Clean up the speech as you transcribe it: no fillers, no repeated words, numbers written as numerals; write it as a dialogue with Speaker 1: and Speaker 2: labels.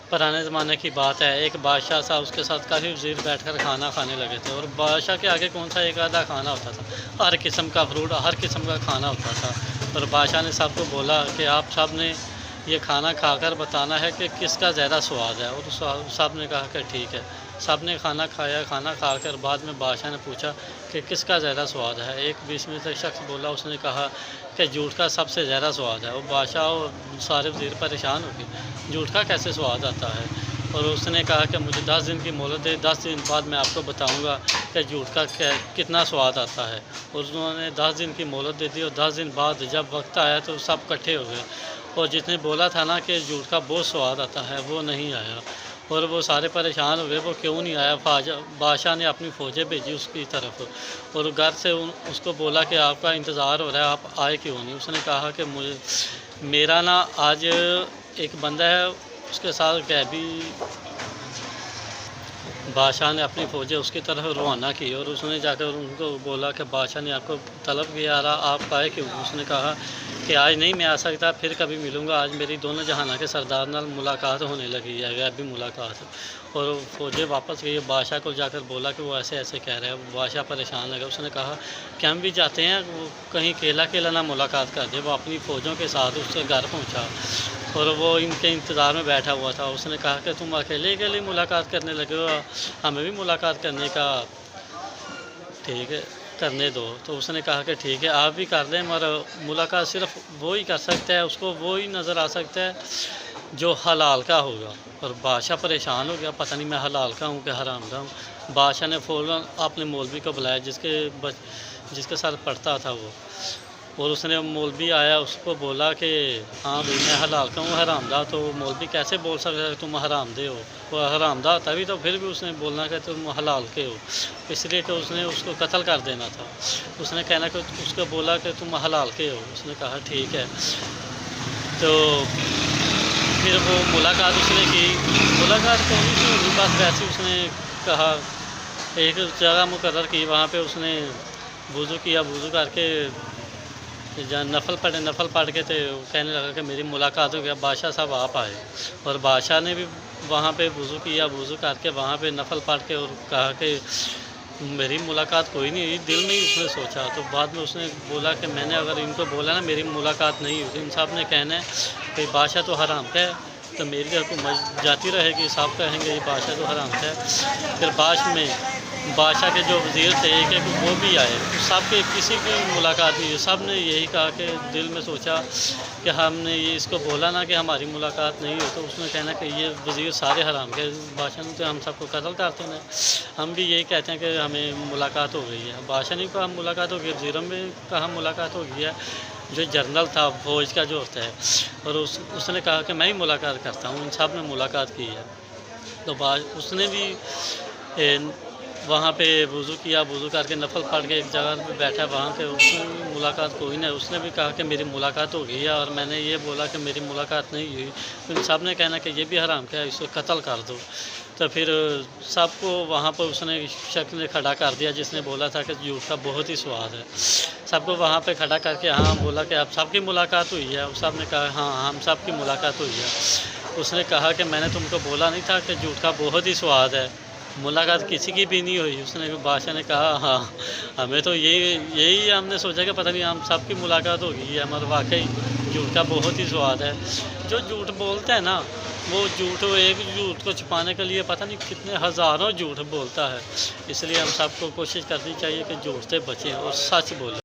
Speaker 1: پرانے زمانے کی بات ہے، ایک بادشاہ تھا، اس کے ساتھ کافی وزیر بیٹھ کر کھانا کھانے لگے تھے، اور بادشاہ کے آگے کون سا ایک آدھا کھانا ہوتا تھا، ہر قسم کا فروٹ، ہر قسم کا کھانا ہوتا تھا۔ اور بادشاہ نے سب کو بولا کہ آپ سب نے یہ کھانا کھا کر بتانا ہے کہ کس کا زیادہ سواد ہے، اور سب نے کہا کہ ٹھیک ہے۔ سب نے کھانا کھایا، کھانا کھا کر بعد میں بادشاہ نے پوچھا کہ کس کا زیادہ سواد ہے۔ ایک بیچ میں سے شخص بولا، اس نے کہا کہ جھوٹ کا سب سے زیادہ سواد ہے۔ وہ بادشاہ اور سارے وزیر پریشان ہو گئے، جھوٹ کا کیسے سواد آتا ہے؟ اور اس نے کہا کہ مجھے 10 دن کی مہلت دے، 10 دن بعد میں آپ کو بتاؤں گا کہ جھوٹ کا کتنا سواد آتا ہے۔ اور انہوں نے 10 دن کی مہلت دے دی، اور 10 دن بعد جب وقت آیا تو سب اکٹھے ہو گئے، اور جس نے بولا تھا نا کہ جھوٹ کا بہت سواد آتا ہے وہ نہیں آیا، اور وہ سارے پریشان ہو گئے، وہ کیوں نہیں آیا۔ بادشاہ نے اپنی فوجیں بھیجی اس کی طرف، اور گھر سے اس کو بولا کہ آپ کا انتظار ہو رہا ہے، آپ آئے کیوں نہیں؟ اس نے کہا کہ میرا نا آج ایک بندہ ہے، اس کے ساتھ غیبی بادشاہ نے اپنی فوجیں اس کی طرف روانہ کی، اور اس نے جا کر ان کو بولا کہ بادشاہ نے آپ کو طلب کیا رہا، آپ آئے کیوں؟ اس نے کہا کہ آج نہیں میں آ سکتا، پھر کبھی ملوں گا، آج میری دونوں جہانوں کے سردار نال ملاقات ہونے لگی ہے، غیبی ملاقات۔ اور فوجیں واپس گئی، بادشاہ کو جا کر بولا کہ وہ ایسے ایسے کہہ رہے ہیں۔ بادشاہ پریشان لگا، اس نے کہا کہ ہم بھی جاتے ہیں، وہ کہیں اکیلا نہ ملاقات کر دے۔ وہ اپنی فوجوں کے ساتھ اس کے گھر پہنچا، اور وہ ان کے انتظار میں بیٹھا ہوا تھا۔ اس نے کہا کہ تم اکیلے ملاقات کرنے لگے ہو، ہمیں بھی ملاقات کرنے کا ٹھیک ہے کرنے دو۔ تو اس نے کہا کہ ٹھیک ہے آپ بھی کر لیں، مگر ملاقات صرف وہی کر سکتا ہے، اس کو وہی نظر آ سکتا ہے جو حلال کا ہوگا۔ اور بادشاہ پریشان ہو گیا، پتہ نہیں میں حلال کا ہوں کہ حرام کا ہوں۔ بادشاہ نے فوراً اپنے مولوی کو بلایا، جس کے ساتھ پڑھتا تھا وہ، اور اس نے مولوی آیا، اس کو بولا کہ ہاں بھائی میں حلال کا ہوں حرام دہ۔ تو مولوی کیسے بول سکتا ہے تم حرام دہ ہو؟ وہ حرام دہ تبھی تو پھر بھی اس نے بولنا کہ تم حلال کے ہو، اس لیے کہ اس نے اس کو قتل کر دینا تھا۔ اس نے کہنا کہ اس کو بولا کہ تم حلال کے ہو، اس نے کہا ٹھیک ہے۔ تو پھر وہ ملاقات اس نے کی، ملاقات کہیں سے ہوئی، بس ویسے اس نے کہا ایک جگہ مقرر کی، وہاں پہ اس نے وضو کیا، وضو کر کے نفل پڑھ کے، تو کہنے لگا کہ میری ملاقات ہو گیا، بادشاہ صاحب آپ آئے۔ اور بادشاہ نے بھی وہاں پہ وضو کیا، وضو کر کے وہاں پہ نفل پڑھ کے، اور کہا کہ میری ملاقات کوئی نہیں ہوئی، دل میں ہی اس نے سوچا۔ تو بعد میں اس نے بولا کہ میں نے اگر ان کو بولا نا میری ملاقات نہیں ہوئی، ان صاحب نے کہنا ہے کہ بادشاہ تو حرام کا ہے، تو میری حکومت جاتی رہے گی، صاحب کہیں گے یہ بادشاہ تو حرام کا ہے۔ پھر بعد میں بادشاہ کے جو وزیر تھے ایک وہ بھی آئے، سب کے کسی کی ملاقات نہیں ہوئی، سب نے یہی کہا کہ دل میں سوچا کہ ہم نے یہ اس کو بولا نا کہ ہماری ملاقات نہیں ہوئی، تو اس نے کہنا کہ یہ وزیر سارے حرام کے، بادشاہ نے تو ہم سب کو قتل کرتے ہیں، ہم بھی یہی کہتے ہیں کہ ہمیں ملاقات ہو گئی ہے۔ بادشاہ نے کہا ملاقات ہو گئی، وزیروں میں کہا ملاقات ہو گئی ہے، جو جنرل تھا فوج کا جو ہوتا ہے، اور اس نے کہا کہ میں ہی ملاقات کرتا ہوں، ان سب نے ملاقات کی ہے۔ تو اس نے بھی وہاں پہ وضو کیا، وضو کر کے نفل پڑھ کے ایک جگہ پہ بیٹھا، وہاں پہ اس کی ملاقات کوئی نہیں، اس نے بھی کہا کہ میری ملاقات ہو گئی ہے، اور میں نے یہ بولا کہ میری ملاقات نہیں ہوئی، ان سب نے کہنا کہ یہ بھی حرام کیا ہے، اس کو قتل کر دو۔ تو پھر سب کو وہاں پر اس نے شخص نے کھڑا کر دیا جس نے بولا تھا کہ جھوٹ کا بہت ہی سواد ہے، سب کو وہاں پہ کھڑا کر کے ہاں بولا کہ آپ سب کی ملاقات ہوئی ہے، سب نے کہا ہاں ہم سب کی ملاقات ہوئی ہے۔ اس نے کہا کہ میں نے تم کو بولا نہیں تھا کہ جھوٹ کا بہت ہی سواد ہے، ملاقات کسی کی بھی نہیں ہوئی۔ اس نے بادشاہ نے کہا ہاں ہمیں تو یہی ہم نے سوچا کہ پتہ نہیں ہم سب کی ملاقات ہو گئی ہے، مگر واقعی جھوٹ کا بہت ہی سواد ہے۔ جو جھوٹ بولتا ہے نا، وہ ایک جھوٹ کو چھپانے کے لیے پتہ نہیں کتنے ہزاروں جھوٹ بولتا ہے، اس لیے ہم سب کو کوشش کرنی چاہیے کہ جھوٹ سے بچیں اور سچ بولیں۔